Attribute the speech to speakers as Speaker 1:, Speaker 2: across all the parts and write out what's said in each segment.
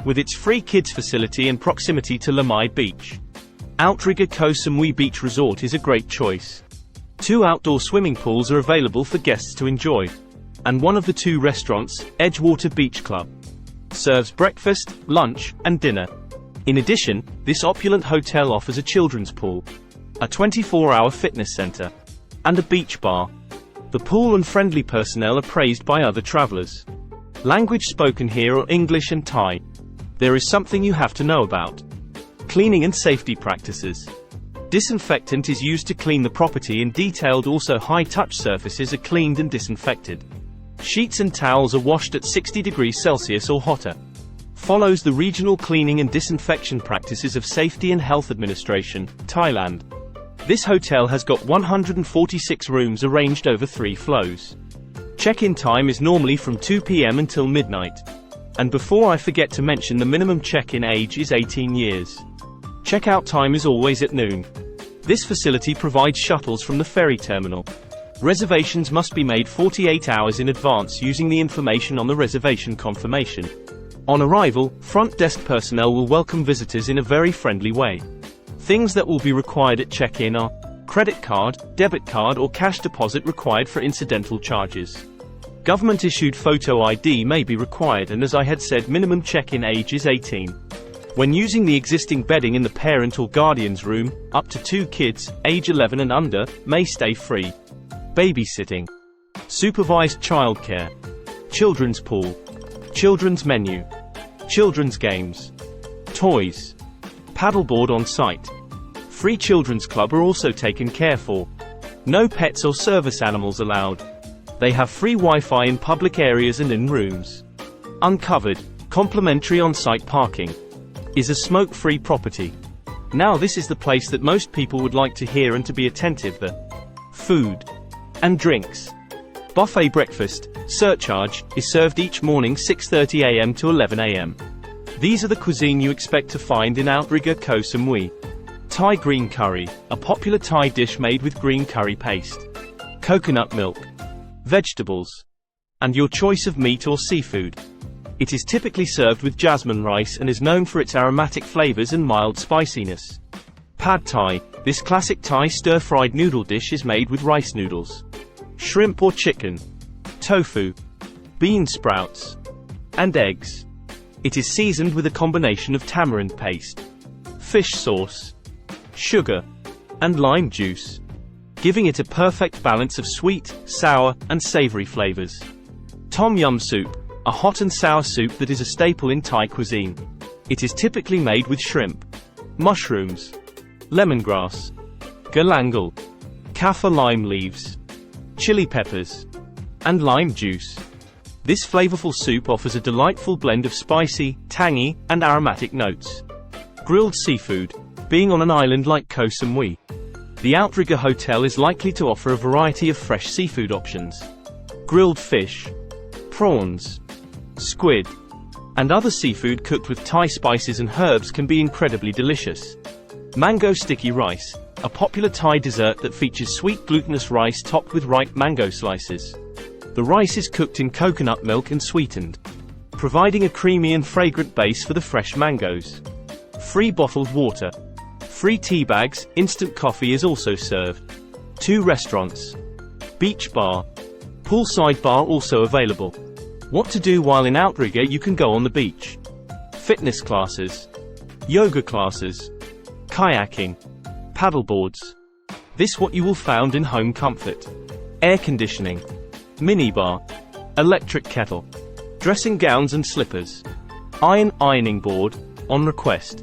Speaker 1: with its free kids facility and proximity to Lamai Beach. Outrigger Koh Samui Beach Resort is a great choice. 2 outdoor swimming pools are available for guests to enjoy, and one of the 2 restaurants, Edgewater Beach Club, serves breakfast, lunch, and dinner. In addition, this opulent hotel offers a children's pool, a 24-hour fitness center, and a beach bar. The pool and friendly personnel are praised by other travelers. Language spoken here are English and Thai. There is something you have to know about. Cleaning and safety practices. Disinfectant is used to clean the property and detailed, also high-touch surfaces are cleaned and disinfected. Sheets and towels are washed at 60 degrees Celsius or hotter. Follows the regional cleaning and disinfection practices of Safety and Health Administration, Thailand. This hotel has got 146 rooms arranged over 3 floors. Check-in time is normally from 2 p.m. until midnight. And before I forget to mention, the minimum check-in age is 18 years. Check-out time is always at noon. This facility provides shuttles from the ferry terminal. Reservations must be made 48 hours in advance using the information on the reservation confirmation. On arrival, front desk personnel will welcome visitors in a very friendly way. Things that will be required at check-in are credit card, debit card or cash deposit required for incidental charges. Government-issued photo ID may be required, and as I had said, minimum check-in age is 18. When using the existing bedding in the parent or guardian's room, up to 2 kids, age 11 and under, may stay free. Babysitting. Supervised childcare. Children's pool. Children's menu. Children's games. Toys. Paddleboard on site. Free children's club are also taken care for. No pets or service animals allowed. They have free Wi-Fi in public areas and in rooms. Uncovered, complimentary on-site parking. Is a smoke-free property. Now this is the place that most people would like to hear and to be attentive. The food and drinks. Buffet breakfast, surcharge, is served each morning 6:30 a.m. to 11 a.m. These are the cuisine you expect to find in Outrigger Koh Samui. Thai green curry, a popular Thai dish made with green curry paste, coconut milk, vegetables, and your choice of meat or seafood. It is typically served with jasmine rice and is known for its aromatic flavors and mild spiciness. Pad Thai, this classic Thai stir-fried noodle dish is made with rice noodles, shrimp or chicken, tofu, bean sprouts, and eggs. It is seasoned with a combination of tamarind paste, fish sauce, sugar, and lime juice, giving it a perfect balance of sweet, sour, and savory flavors. Tom Yum soup, a hot and sour soup that is a staple in Thai cuisine. It is typically made with shrimp, mushrooms, lemongrass, galangal, kaffir lime leaves, chili peppers, and lime juice. This flavorful soup offers a delightful blend of spicy, tangy, and aromatic notes. Grilled seafood. Being on an island like Koh Samui, the Outrigger Hotel is likely to offer a variety of fresh seafood options. Grilled fish, prawns, squid, and other seafood cooked with Thai spices and herbs can be incredibly delicious. Mango sticky rice, a popular Thai dessert that features sweet glutinous rice topped with ripe mango slices. The rice is cooked in coconut milk and sweetened, providing a creamy and fragrant base for the fresh mangoes. Free bottled water. Free tea bags, instant coffee is also served. 2 restaurants. Beach bar. Poolside bar also available. What to do while in Outrigger? You can go on the beach. Fitness classes. Yoga classes. Kayaking. Paddleboards. This what you will find in home comfort. Air conditioning. Minibar. Electric kettle. Dressing gowns and slippers. Ironing board, on request.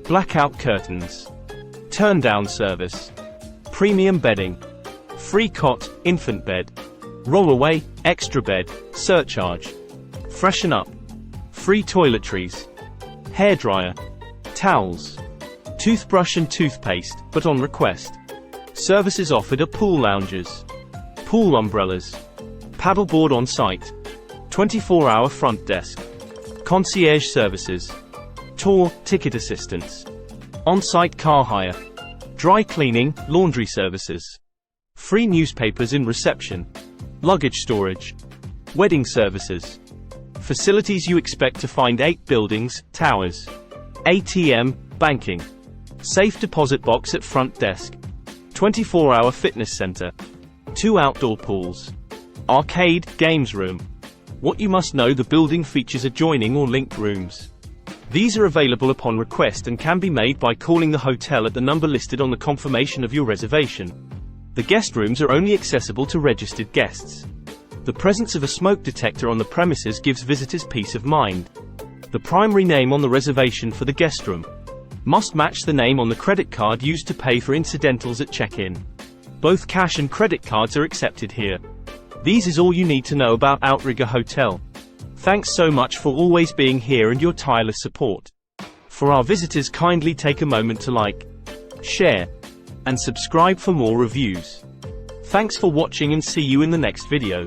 Speaker 1: Blackout curtains. Turn-down service. Premium bedding. Free cot, infant bed. Rollaway, extra bed, surcharge. Freshen up. Free toiletries. Hairdryer. Towels. Toothbrush and toothpaste, but on request. Services offered are pool lounges. Pool umbrellas. Paddleboard on site. 24-hour front desk. Concierge services. Tour, ticket assistance. On-site car hire. Dry cleaning, laundry services. Free newspapers in reception. Luggage storage. Wedding services. Facilities you expect to find: 8 buildings, towers, ATM, banking, safe deposit box at front desk, 24-hour fitness center, 2 outdoor pools, arcade, games room. What you must know: the building features adjoining or linked rooms. These are available upon request and can be made by calling the hotel at the number listed on the confirmation of your reservation. The guest rooms are only accessible to registered guests. The presence of a smoke detector on the premises gives visitors peace of mind. The primary name on the reservation for the guest room must match the name on the credit card used to pay for incidentals at check-in. Both cash and credit cards are accepted here. These is all you need to know about Outrigger Hotel. Thanks so much for always being here and your tireless support. For our visitors, kindly take a moment to like, share, and subscribe for more reviews. Thanks for watching and see you in the next video.